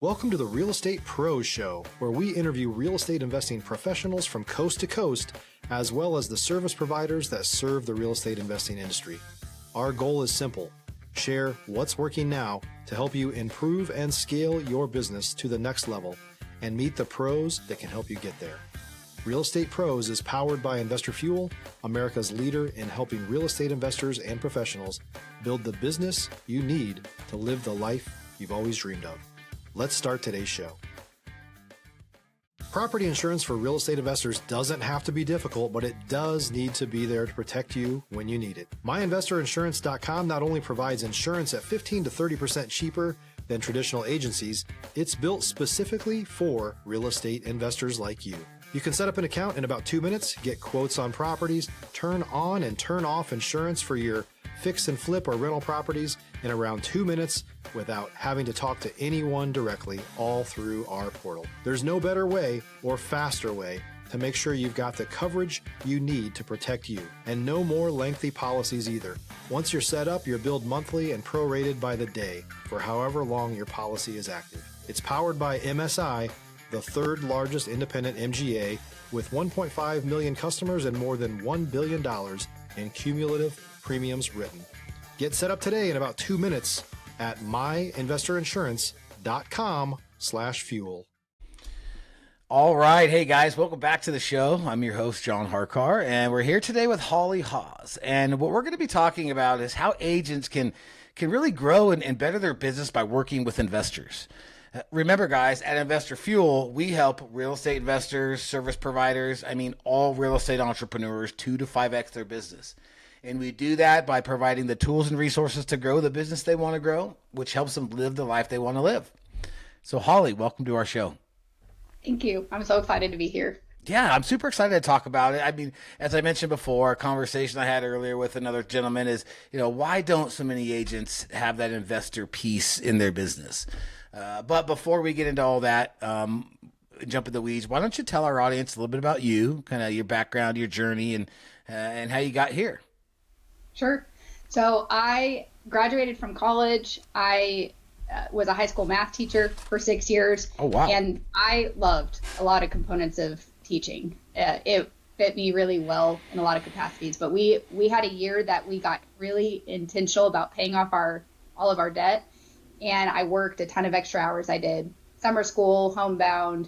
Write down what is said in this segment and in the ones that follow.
Welcome to the Real Estate Pros Show, where we interview real estate investing professionals from coast to coast, as well as the service providers that serve the real estate investing industry. Our goal is simple: share what's working now to help you improve and scale your business to the next level and meet the pros that can help you get there. Real Estate Pros is powered by Investor Fuel, America's leader in helping real estate investors and professionals build the business you need to live the life you've always dreamed of. Let's start today's show. Property insurance for real estate investors doesn't have to be difficult, but it does need to be there to protect you when you need it. MyInvestorInsurance.com not only provides insurance at 15 to 30% cheaper than traditional agencies, it's built specifically for real estate investors like you. You can set up an account in about 2 minutes, get quotes on properties, turn on and turn off insurance for your fix and flip or rental properties in around 2 minutes without having to talk to anyone directly, all through our portal. There's no better way or faster way to make sure you've got the coverage you need to protect you, and no more lengthy policies either. Once you're set up, you're billed monthly and prorated by the day for however long your policy is active. It's powered by MSI, the third largest independent MGA, with 1.5 million customers and more than $1 billion in cumulative premiums written. Get set up today in about 2 minutes at myinvestorinsurance.com/fuel. All right. Hey, guys, welcome back to the show. I'm your host, John Harcar, and we're here today with Holly Haws. And what we're going to be talking about is how agents can really grow and better their business by working with investors. Remember, guys, at Investor Fuel, we help real estate investors, service providers, all real estate entrepreneurs 2 to 5x their business. And we do that by providing the tools and resources to grow the business they want to grow, which helps them live the life they want to live. So, Holly, welcome to our show. Thank you. I'm so excited to be here. Yeah, I'm super excited to talk about it. As I mentioned before, a conversation I had earlier with another gentleman is, why don't so many agents have that investor piece in their business? But before we get into all that, jump in the weeds, why don't you tell our audience a little bit about you, kind of your background, your journey, and how you got here? Sure. So I graduated from college. I was a high school math teacher for 6 years. Oh, wow. And I loved a lot of components of teaching. It fit me really well in a lot of capacities. But we had a year that we got really intentional about paying off all of our debt. And I worked a ton of extra hours. I did summer school, homebound,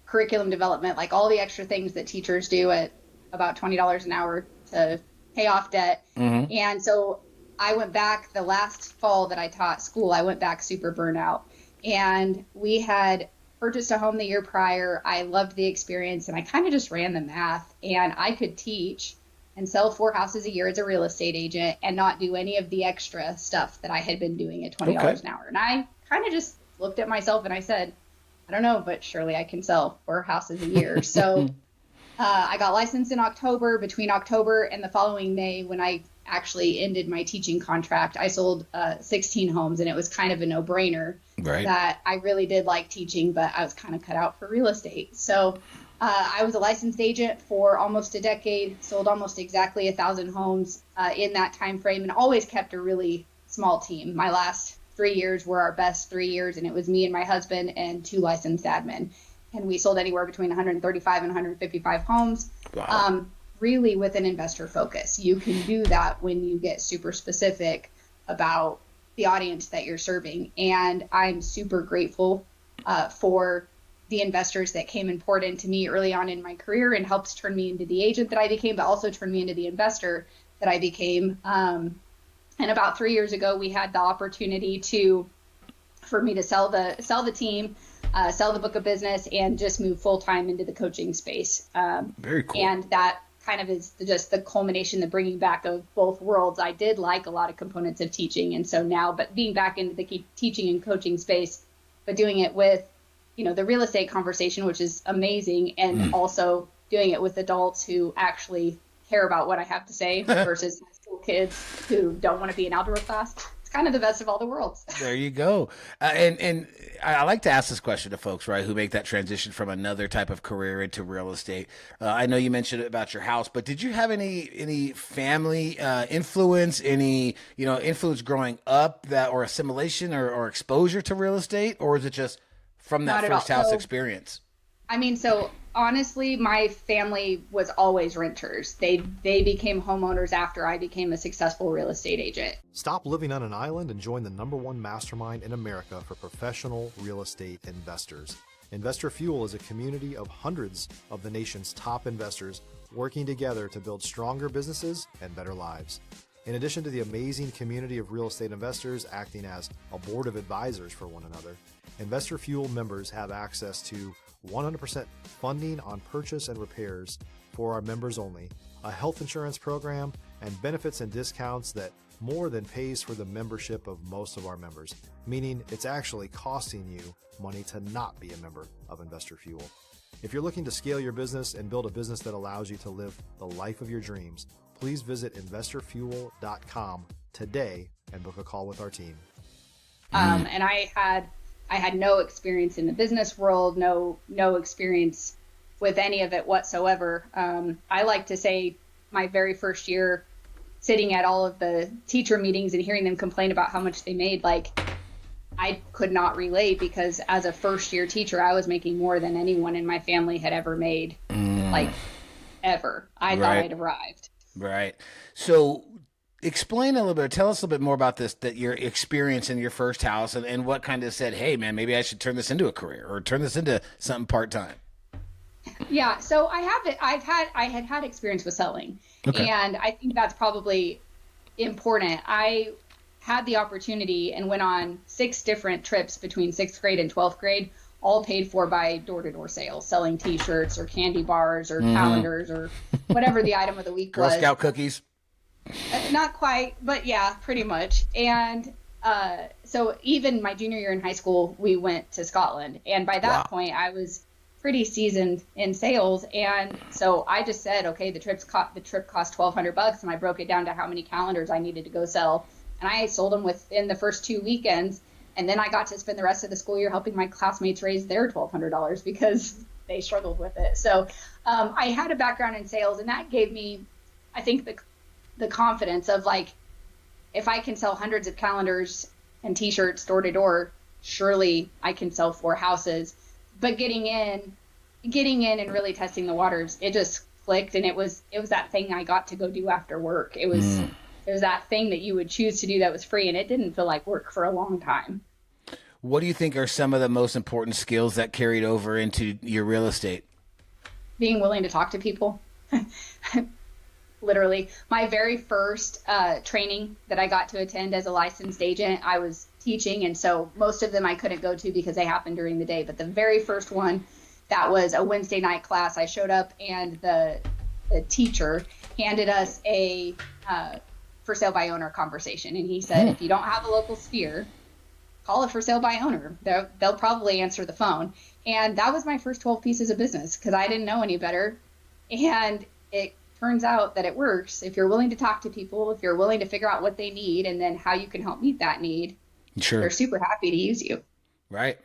curriculum development, like all the extra things that teachers do at about $20 an hour to pay off debt. Mm-hmm. And so I went back the last fall that I taught school. I went back super burnout. And we had purchased a home the year prior. I loved the experience, and I kind of just ran the math. And I could teach and sell 4 houses a year as a real estate agent and not do any of the extra stuff that I had been doing at $20 an hour. And I kind of just looked at myself and I said, I don't know, but surely I can sell 4 houses a year. So I got licensed in October. Between October and the following May, when I actually ended my teaching contract, I sold 16 homes, and it was kind of a no-brainer that I really did like teaching, but I was kind of cut out for real estate. So I was a licensed agent for almost a decade, sold almost exactly 1,000 homes in that time frame, and always kept a really small team. My last 3 years were our best 3 years, and it was me and my husband and 2 licensed admin. And we sold anywhere between 135 and 155 homes, wow. Really with an investor focus. You can do that when you get super specific about the audience that you're serving. And I'm super grateful for the investors that came and poured into me early on in my career and helped turn me into the agent that I became, but also turn me into the investor that I became. And about 3 years ago, we had the opportunity for me to sell the team, sell the book of business, and just move full-time into the coaching space. Very cool. And that kind of is just the culmination, the bringing back of both worlds. I did like a lot of components of teaching. And so now, but being back into the teaching and coaching space, but doing it with, the real estate conversation, which is amazing. And also doing it with adults who actually care about what I have to say versus high school kids who don't want to be in algebra class. It's kind of the best of all the worlds. There you go. And I like to ask this question to folks, right, who make that transition from another type of career into real estate. I know you mentioned about your house, but did you have any family influence, influence growing up or assimilation or exposure to real estate? Or is it just from that Not at all. first house So, experience? I mean, so honestly, my family was always renters. They became homeowners after I became a successful real estate agent. Stop living on an island and join the #1 mastermind in America for professional real estate investors. Investor Fuel is a community of hundreds of the nation's top investors working together to build stronger businesses and better lives. In addition to the amazing community of real estate investors acting as a board of advisors for one another, Investor Fuel members have access to 100% funding on purchase and repairs for our members only, a health insurance program, and benefits and discounts that more than pays for the membership of most of our members, meaning it's actually costing you money to not be a member of Investor Fuel. If you're looking to scale your business and build a business that allows you to live the life of your dreams, please visit investorfuel.com today and book a call with our team. And I had no experience in the business world, no experience with any of it whatsoever. I like to say my very first year sitting at all of the teacher meetings and hearing them complain about how much they made, like, I could not relate, because as a first year teacher, I was making more than anyone in my family had ever made, like, ever. I thought I'd arrived. Right. So explain a little bit, tell us a little bit more about this, that your experience in your first house, and what kind of said, hey man, maybe I should turn this into a career or turn this into something part-time. Yeah. So I had experience with selling, and I think that's probably important. I had the opportunity and went on 6 different trips between 6th grade and 12th grade, all paid for by door-to-door sales, selling t-shirts or candy bars or calendars or whatever the item of the week was. Girl Scout cookies. Not quite, but yeah, pretty much. And so even my junior year in high school, we went to Scotland. And by that point, I was pretty seasoned in sales. And so I just said, okay, the trip cost $1,200, and I broke it down to how many calendars I needed to go sell. And I sold them within the first 2 weekends. And then I got to spend the rest of the school year helping my classmates raise their $1,200 because they struggled with it. So I had a background in sales, and that gave me, I think, the confidence of, like, if I can sell hundreds of calendars and t-shirts door to door, surely I can sell 4 houses. But getting in and really testing the waters, it just clicked. And it was that thing I got to go do after work. It was that thing that you would choose to do that was free, and it didn't feel like work for a long time. What do you think are some of the most important skills that carried over into your real estate? Being willing to talk to people. Literally, my very first training that I got to attend as a licensed agent, I was teaching, and so most of them I couldn't go to because they happened during the day. But the very first one, that was a Wednesday night class, I showed up, and the teacher handed us a for sale by owner conversation, and he said, if you don't have a local sphere, call it for sale by owner. They'll probably answer the phone. And that was my first 12 pieces of business, because I didn't know any better. And it turns out that it works. If you're willing to talk to people, if you're willing to figure out what they need and then how you can help meet that need, they're super happy to use you. Right.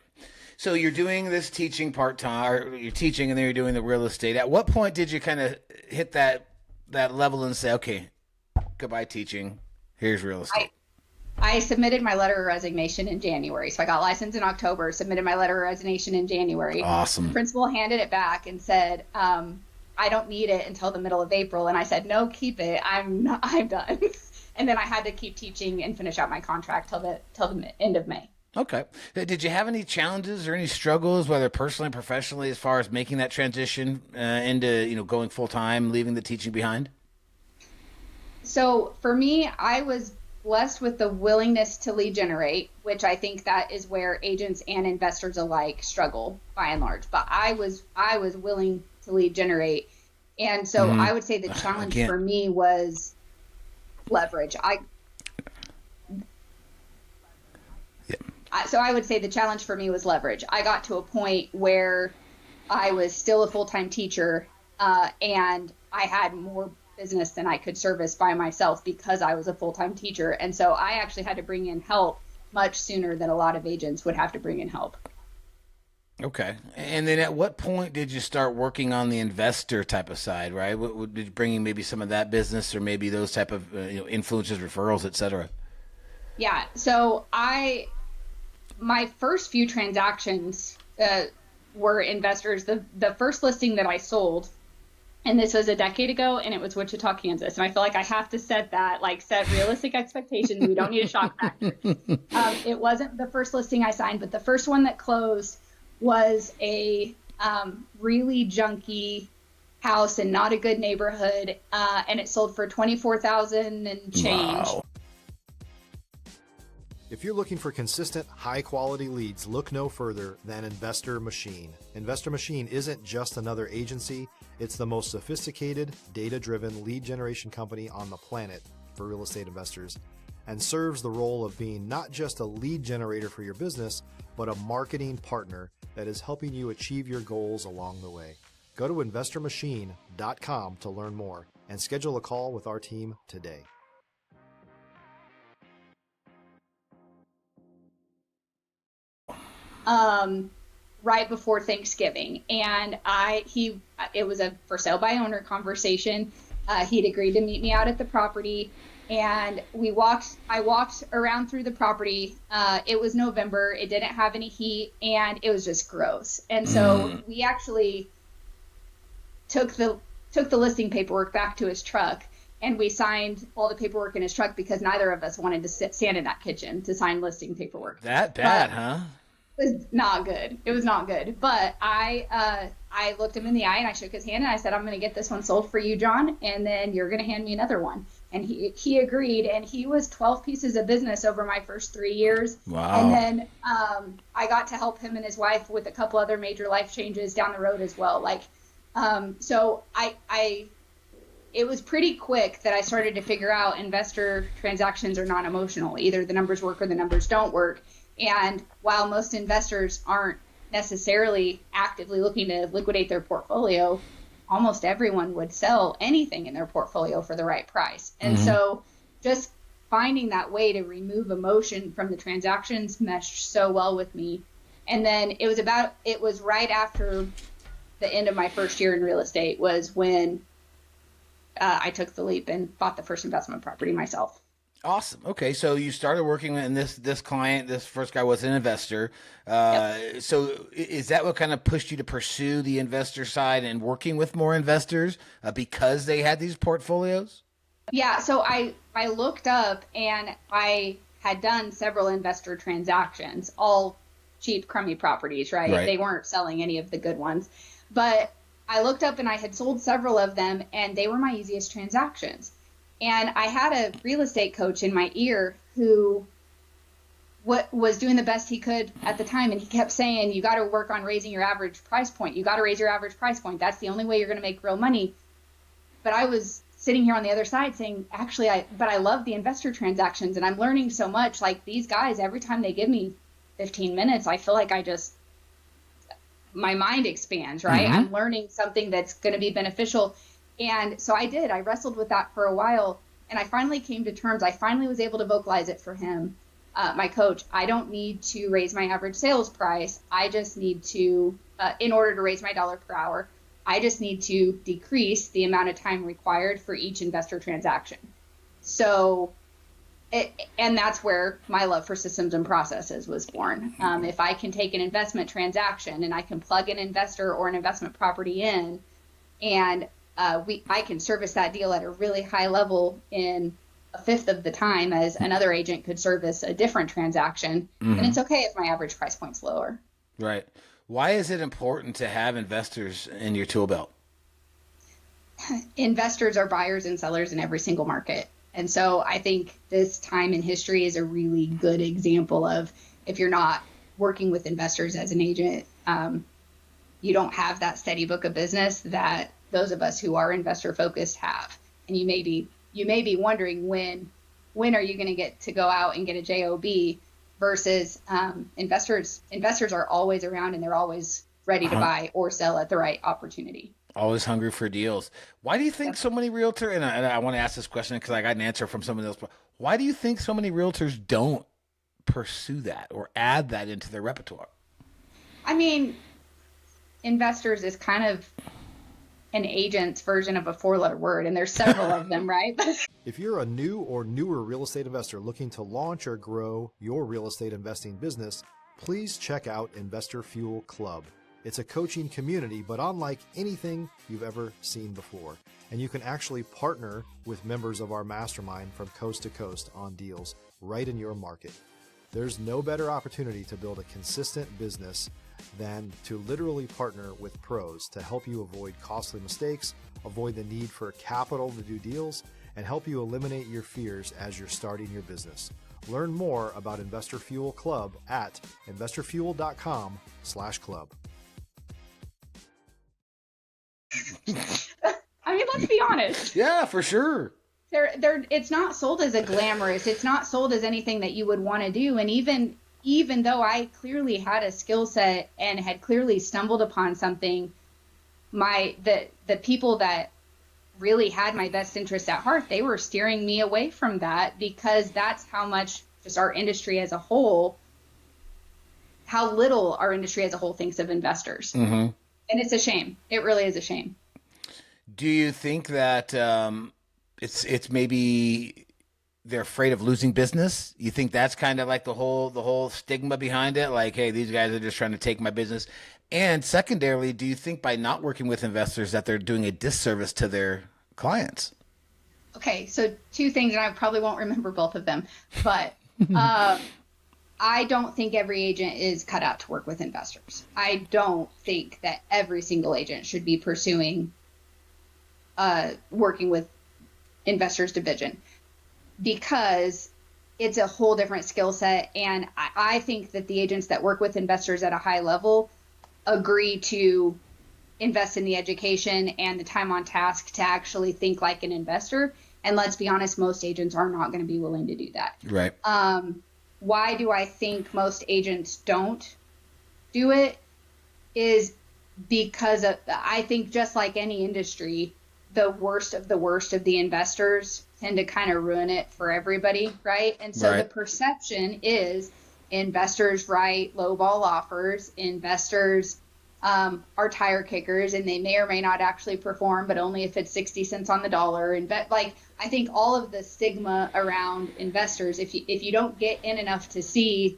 So you're doing this teaching part-time, or you're teaching and then you're doing the real estate. At what point did you kind of hit that level and say, okay, goodbye teaching, here's real estate? I submitted my letter of resignation in January. So I got licensed in October, submitted my letter of resignation in January. Awesome. The principal handed it back and said, I don't need it until the middle of April. And I said, no, keep it. I'm done. And then I had to keep teaching and finish out my contract till the end of May. Okay. Did you have any challenges or any struggles, whether personally and professionally, as far as making that transition into, going full time, leaving the teaching behind? So for me, I was blessed with the willingness to lead generate, which I think that is where agents and investors alike struggle by and large. But I was willing to lead generate. And so I would say the challenge for me was leverage. So I would say the challenge for me was leverage. I got to a point where I was still a full-time teacher, and I had more business than I could service by myself because I was a full-time teacher. And so I actually had to bring in help much sooner than a lot of agents would have to bring in help. Okay. And then at what point did you start working on the investor type of side, right? What would be bringing maybe some of that business or maybe those type of influences, referrals, et cetera? Yeah. So my first few transactions were investors. The first listing that I sold, and this was a decade ago, and it was Wichita, Kansas. And I feel like I have to set realistic expectations. We don't need a shock factor. It wasn't the first listing I signed, but the first one that closed was a really junky house in not a good neighborhood, and it sold for $24,000 and change. Wow. If you're looking for consistent, high-quality leads, look no further than Investor Machine. Investor Machine isn't just another agency. It's the most sophisticated, data-driven lead generation company on the planet for real estate investors, and serves the role of being not just a lead generator for your business, but a marketing partner that is helping you achieve your goals along the way. Go to investormachine.com to learn more and schedule a call with our team today. Right before Thanksgiving, and it was a for sale by owner conversation. He'd agreed to meet me out at the property, and I walked around through the property. It was November. It didn't have any heat, and it was just gross. And so we actually took the listing paperwork back to his truck, and we signed all the paperwork in his truck because neither of us wanted to stand in that kitchen to sign listing paperwork. That bad, huh? It was not good. It was not good. But I looked him in the eye and I shook his hand and I said, I'm going to get this one sold for you, John, and then you're going to hand me another one. And he agreed, and he was 12 pieces of business over my first 3 years. Wow. And then I got to help him and his wife with a couple other major life changes down the road as well. So it was pretty quick that I started to figure out investor transactions are non-emotional. Either the numbers work or the numbers don't work. And while most investors aren't necessarily actively looking to liquidate their portfolio, almost everyone would sell anything in their portfolio for the right price. And so just finding that way to remove emotion from the transactions meshed so well with me. And then it was right after the end of my first year in real estate was when I took the leap and bought the first investment property myself. Awesome. Okay, so you started working with, and this client, this first guy was an investor. Yep. So is that what kind of pushed you to pursue the investor side and working with more investors because they had these portfolios? Yeah. So I looked up and I had done several investor transactions, all cheap, crummy properties, right? They weren't selling any of the good ones, but I looked up and I had sold several of them, and they were my easiest transactions. And I had a real estate coach in my ear who was doing the best he could at the time. And he kept saying, you got to work on raising your average price point. You got to raise your average price point. That's the only way you're going to make real money. But I was sitting here on the other side saying, actually, I love the investor transactions and I'm learning so much. Like these guys, every time they give me 15 minutes, I feel like my mind expands, right? I'm learning something that's going to be beneficial. And so I did. I wrestled with that for a while, and I finally came to terms. I finally was able to vocalize it for him, my coach. I don't need to raise my average sales price. I just need to, in order to raise my dollar per hour, I just need to decrease the amount of time required for each investor transaction. So, and that's where my love for systems and processes was born. If I can take an investment transaction and I can plug an investor or an investment property in, and I can service that deal at a really high level in a fifth of the time as another agent could service a different transaction. And it's okay if my average price point's lower. Right. Why is it important to have investors in your tool belt? Investors are buyers and sellers in every single market. And so I think this time in history is a really good example of if you're not working with investors as an agent, you don't have that steady book of business that those of us who are investor focused have. And you may be wondering when are you going to get to go out and get a JOB versus investors are always around and they're always ready to buy or sell at the right opportunity. Always hungry for deals. Why do you think so many realtors, and I want to ask this question because I got an answer from someone else, why do you think so many realtors don't pursue that or add that into their repertoire? I mean, investors is kind of an agent's version of a four-letter word, and there's several of them, right? If you're a new or newer real estate investor looking to launch or grow your real estate investing business, please check out Investor Fuel Club. It's a coaching community, but unlike anything you've ever seen before. And you can actually partner with members of our mastermind from coast to coast on deals right in your market. There's no better opportunity to build a consistent business than to literally partner with pros to help you avoid costly mistakes, avoid the need for capital to do deals, and help you eliminate your fears as you're starting your business. Learn more about Investor Fuel Club at investorfuel.com/club. I mean, let's be honest. Yeah, for sure. It's not sold as a glamorous. It's not sold as anything that you would want to do. And even though I clearly had a skill set and had clearly stumbled upon something, the people that really had my best interest at heart, they were steering me away from that, because that's how much just our industry as a whole, how little our industry as a whole thinks of investors. Mm-hmm. And it's a shame. It really is a shame. Do you think that it's maybe they're afraid of losing business? You think that's kind of like the whole stigma behind it? Like, hey, these guys are just trying to take my business. And secondarily, do you think by not working with investors that they're doing a disservice to their clients? Okay, so two things, and I probably won't remember both of them, but I don't think every agent is cut out to work with investors. I don't think that every single agent should be pursuing working with investors division, because it's a whole different skill set. And I think that the agents that work with investors at a high level agree to invest in the education and the time on task to actually think like an investor. And let's be honest, most agents are not going to be willing to do that. Right. Why do I think most agents don't do it? Is because I think, just like any industry, the worst of the investors tend to kind of ruin it for everybody, right? And so The perception is investors write lowball offers, investors are tire kickers, and they may or may not actually perform, but only if it's 60 cents on the dollar. And I think all of the stigma around investors, if you don't get in enough to see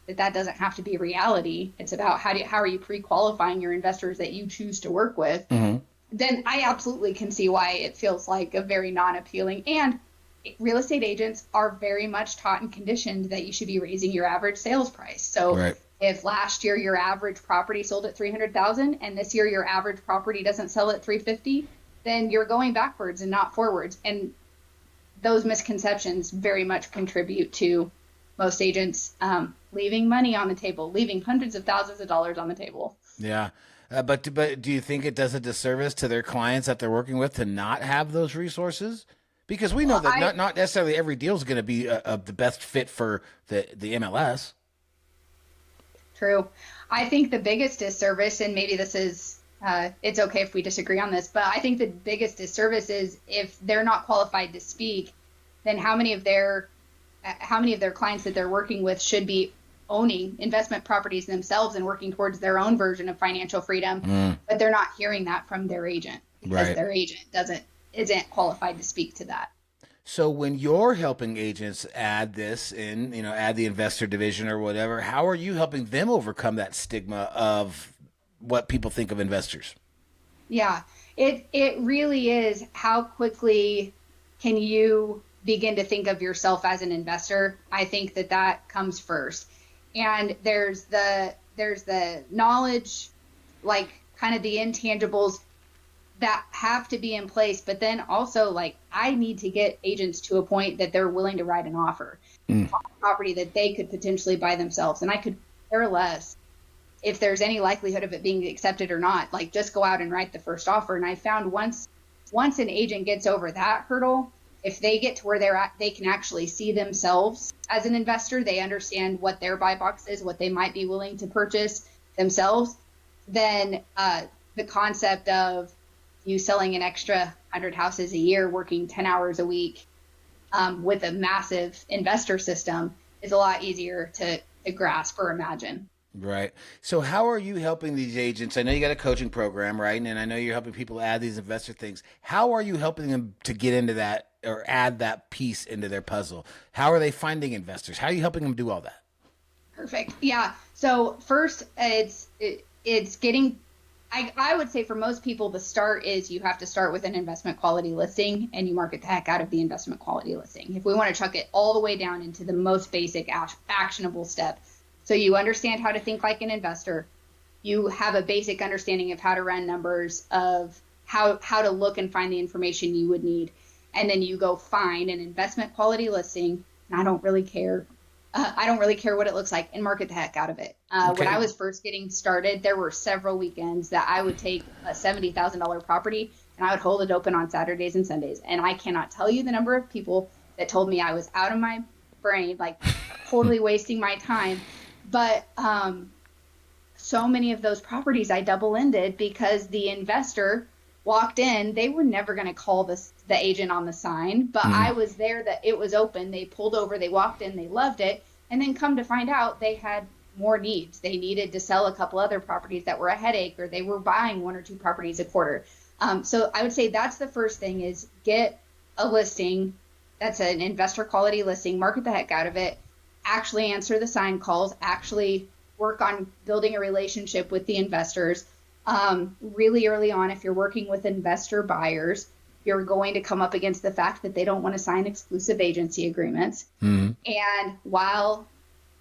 that doesn't have to be reality, it's about how are you pre-qualifying your investors that you choose to work with. Mm-hmm. Then I absolutely can see why it feels like a very non-appealing. And real estate agents are very much taught and conditioned that you should be raising your average sales price. So if last year your average property sold at $300,000 and this year your average property doesn't sell at $350,000, then you're going backwards and not forwards. And those misconceptions very much contribute to most agents leaving money on the table, leaving hundreds of thousands of dollars on the table. Yeah. But do you think it does a disservice to their clients that they're working with to not have those resources? Because we know that not necessarily every deal is going to be the best fit for the MLS. True. I think the biggest disservice, and maybe this is, it's okay if we disagree on this, but I think the biggest disservice is if they're not qualified to speak, then how many of their clients that they're working with should be owning investment properties themselves and working towards their own version of financial freedom, but they're not hearing that from their agent because their agent isn't qualified to speak to that. So when you're helping agents add this in, add the investor division or whatever, how are you helping them overcome that stigma of what people think of investors? Yeah, it really is. How quickly can you begin to think of yourself as an investor? I think that comes first. And there's the knowledge, like kind of the intangibles that have to be in place. But then also, like, I need to get agents to a point that they're willing to write an offer on a property that they could potentially buy themselves. And I could care less if there's any likelihood of it being accepted or not. Like, just go out and write the first offer. And I found once an agent gets over that hurdle, if they get to where they're at, they can actually see themselves as an investor. They understand what their buy box is, what they might be willing to purchase themselves. Then the concept of you selling an extra 100 houses a year, working 10 hours a week with a massive investor system is a lot easier to grasp or imagine. Right. So how are you helping these agents? I know you got a coaching program, right? And I know you're helping people add these investor things. How are you helping them to get into that or add that piece into their puzzle? How are they finding investors? How are you helping them do all that? Perfect. Yeah. So first, it's getting. I would say for most people, the start is you have to start with an investment quality listing and you market the heck out of the investment quality listing. If we want to chuck it all the way down into the most basic actionable step. So you understand how to think like an investor. You have a basic understanding of how to run numbers, of how to look and find the information you would need. And then you go find an investment quality listing. And I don't really care. I don't really care what it looks like, and market the heck out of it. When I was first getting started, there were several weekends that I would take a $70,000 property and I would hold it open on Saturdays and Sundays. And I cannot tell you the number of people that told me I was out of my brain, like totally wasting my time. But so many of those properties I double-ended because the investor walked in. They were never going to call the agent on the sign, but I was there, that it was open. They pulled over, they walked in, they loved it. And then come to find out they had more needs. They needed to sell a couple other properties that were a headache, or they were buying 1 or 2 properties a quarter. So I would say that's the first thing, is get a listing that's an investor quality listing, market the heck out of it, actually answer the sign calls, actually work on building a relationship with the investors. Really early on, if you're working with investor buyers, you're going to come up against the fact that they don't want to sign exclusive agency agreements. And while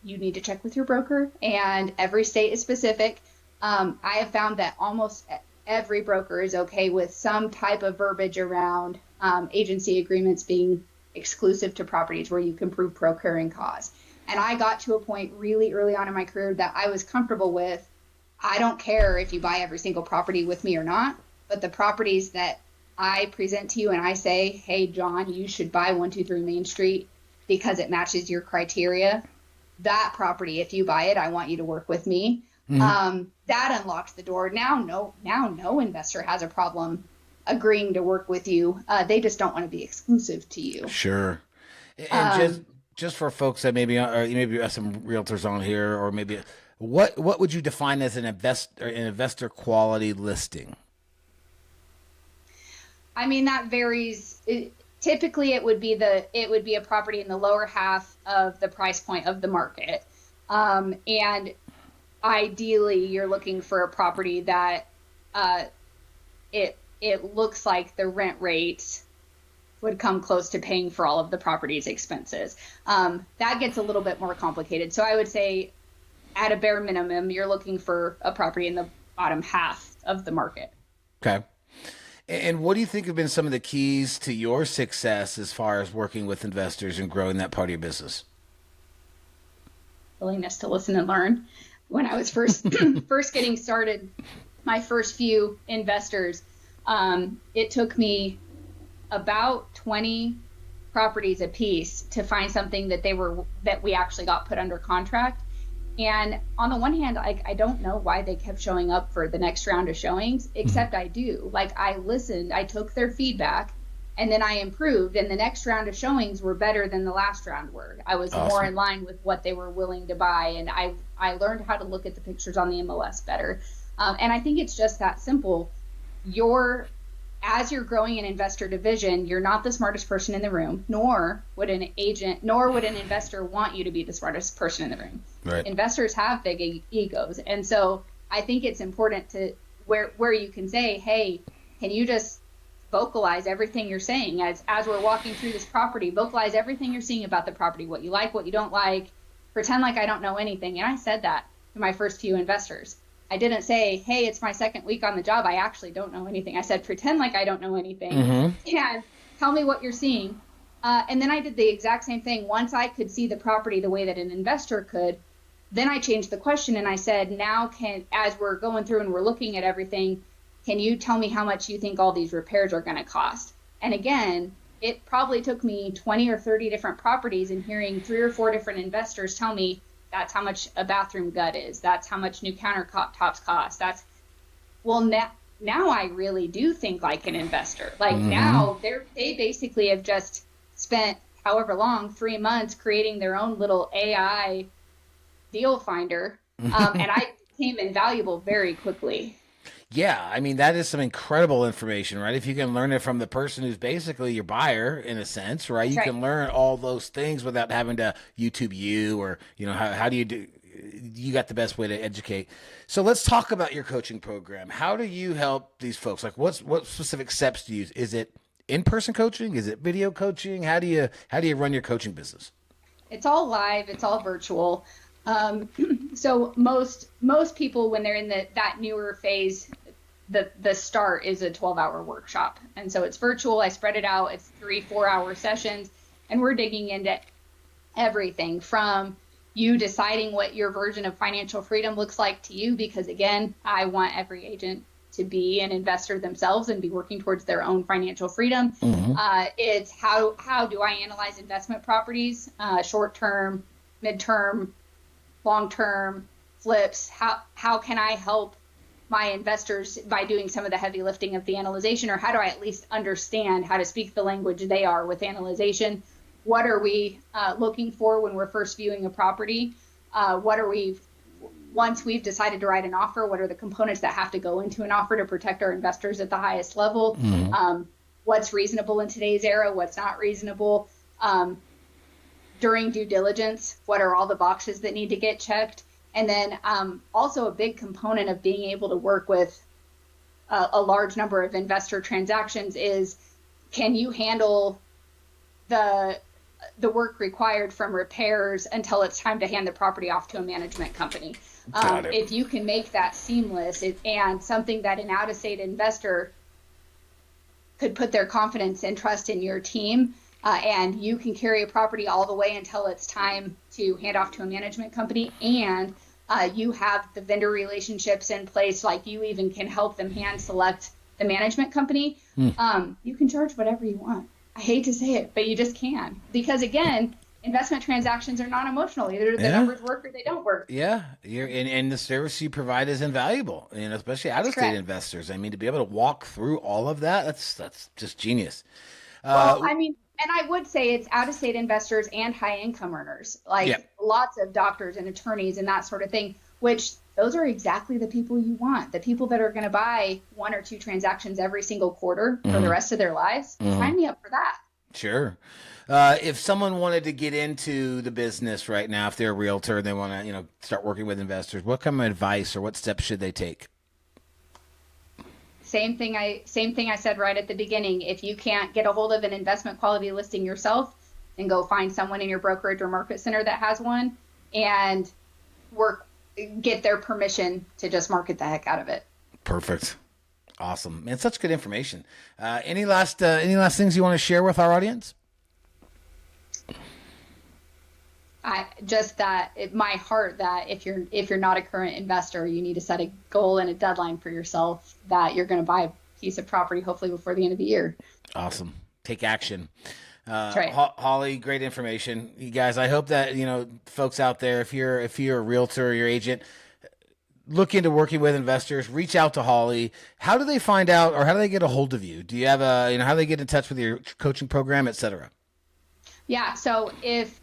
you need to check with your broker, and every state is specific, I have found that almost every broker is okay with some type of verbiage around agency agreements being exclusive to properties where you can prove procuring cause. And I got to a point really early on in my career that I was comfortable with. I don't care if you buy every single property with me or not, but the properties that I present to you and I say, hey, John, you should buy 123 Main Street because it matches your criteria. That property, if you buy it, I want you to work with me. That unlocks the door. Now no investor has a problem agreeing to work with you. They just don't want to be exclusive to you. Sure. And just for folks that maybe have some realtors on here, or maybe what would you define as an investor quality listing? I mean, that varies. Typically, it would be a property in the lower half of the price point of the market, and ideally, you're looking for a property that it looks like the rent rate would come close to paying for all of the property's expenses. That gets a little bit more complicated. So I would say, at a bare minimum, you're looking for a property in the bottom half of the market. Okay. And what do you think have been some of the keys to your success as far as working with investors and growing that part of your business? Willingness to listen and learn. When I was first getting started, my first few investors, it took me about 20 properties a piece to find something that we actually got put under contract. And on the one hand, I don't know why they kept showing up for the next round of showings, except I do. Like, I listened, I took their feedback, and then I improved. And the next round of showings were better than the last round were. I was more in line with what they were willing to buy. And I learned how to look at the pictures on the MLS better. And I think it's just that simple. As you're growing an investor division, you're not the smartest person in the room, nor would an investor want you to be the smartest person in the room. Right. Investors have big egos. And so I think it's important to where you can say, hey, can you just vocalize everything you're saying as we're walking through this property, vocalize everything you're seeing about the property, what you like, what you don't like, pretend like I don't know anything. And I said that to my first few investors. I didn't say, hey, it's my second week on the job, I actually don't know anything. I said, pretend like I don't know anything and tell me what you're seeing. And then I did the exact same thing. Once I could see the property the way that an investor could, then I changed the question and I said, as we're going through and we're looking at everything, can you tell me how much you think all these repairs are going to cost? And again, it probably took me 20 or 30 different properties and hearing 3 or 4 different investors tell me, that's how much a bathroom gut is. That's how much new countertops cost. Now I really do think like an investor. Like now they basically have just spent however long, 3 months, creating their own little AI deal finder. And I became invaluable very quickly. Yeah, I mean, that is some incredible information, right? If you can learn it from the person who's basically your buyer, in a sense, right? You can learn all those things without having to YouTube you, or, how do you do, you got the best way to educate. So let's talk about your coaching program. How do you help these folks? Like what specific steps do you use? Is it in-person coaching? Is it video coaching? How do you run your coaching business? It's all live. It's all virtual. So most people, when they're in that newer phase, the start is a 12-hour workshop. And so it's virtual. I spread it out. It's 3-4 hour sessions. And we're digging into everything from you deciding what your version of financial freedom looks like to you, because again, I want every agent to be an investor themselves and be working towards their own financial freedom. Mm-hmm. It's how do I analyze investment properties, short-term, mid-term, long-term, flips. How can I help my investors by doing some of the heavy lifting of the analyzation, or how do I at least understand how to speak the language they are with analyzation? What are we looking for when we're first viewing a property? Once we've decided to write an offer, what are the components that have to go into an offer to protect our investors at the highest level? Mm-hmm. What's reasonable in today's era? What's not reasonable? During due diligence, what are all the boxes that need to get checked? And then also a big component of being able to work with a large number of investor transactions is, can you handle the work required from repairs until it's time to hand the property off to a management company? If you can make that seamless and something that an out-of-state investor could put their confidence and trust in your team, and you can carry a property all the way until it's time to hand off to a management company, and you have the vendor relationships in place, like you even can help them hand select the management company, you can charge whatever you want. I hate to say it, but you just can. Because again, investment transactions are non-emotional. Either the numbers work or they don't work. Yeah, and the service you provide is invaluable, especially out-of-state investors. I mean, to be able to walk through all of that, that's just genius. Well, I mean, and I would say it's out-of-state investors and high-income earners, lots of doctors and attorneys and that sort of thing, which those are exactly the people you want. The people that are going to buy 1 or 2 transactions every single quarter for the rest of their lives. Sign me up for that. Sure. If someone wanted to get into the business right now, if they're a realtor, they want to, start working with investors, what kind of advice or what steps should they take? Same thing I said right at the beginning. If you can't get a hold of an investment quality listing yourself, then go find someone in your brokerage or market center that has one and get their permission to just market the heck out of it. Perfect. Awesome. Man, such good information. Any last things you want to share with our audience? My heart that if you're not a current investor, you need to set a goal and a deadline for yourself that you're going to buy a piece of property hopefully before the end of the year. Awesome. Take action. That's right. Holly, great information. You guys, I hope that, folks out there, if you're a realtor or your agent, look into working with investors, reach out to Holly. How do they find out, or how do they get a hold of you? Do you have how do they get in touch with your coaching program, et cetera? Yeah. So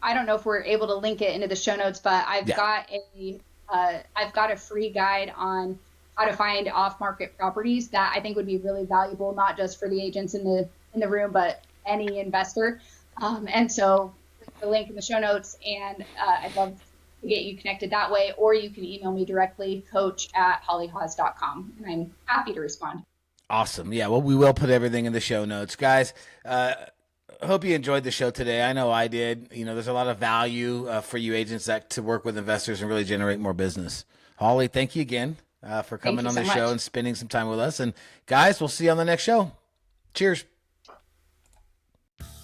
I don't know if we're able to link it into the show notes, but I've got a free guide on how to find off-market properties that I think would be really valuable, not just for the agents in the room, but any investor. And so the link in the show notes, and I'd love to get you connected that way, or you can email me directly, coach@hollyhaws.com, and I'm happy to respond. Awesome. Yeah, well, we will put everything in the show notes. Guys, hope you enjoyed the show today. I know I did. There's a lot of value for you agents to work with investors and really generate more business. Holly, thank you again for coming on the show and spending some time with us. And guys, we'll see you on the next show. Cheers.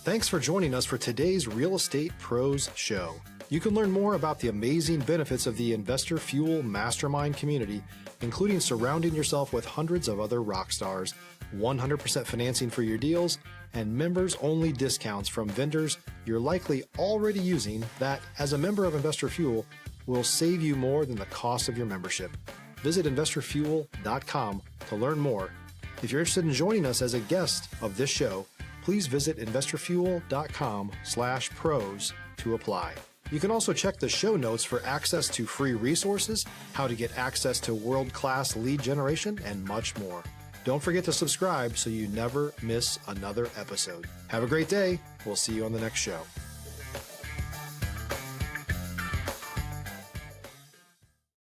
Thanks for joining us for today's Real Estate Pros Show. You can learn more about the amazing benefits of the Investor Fuel Mastermind community, including surrounding yourself with hundreds of other rock stars, 100% financing for your deals, and members-only discounts from vendors you're likely already using that, as a member of Investor Fuel, will save you more than the cost of your membership. Visit investorfuel.com to learn more. If you're interested in joining us as a guest of this show, please visit investorfuel.com/pros to apply. You can also check the show notes for access to free resources, how to get access to world-class lead generation, and much more. Don't forget to subscribe so you never miss another episode. Have a great day. We'll see you on the next show.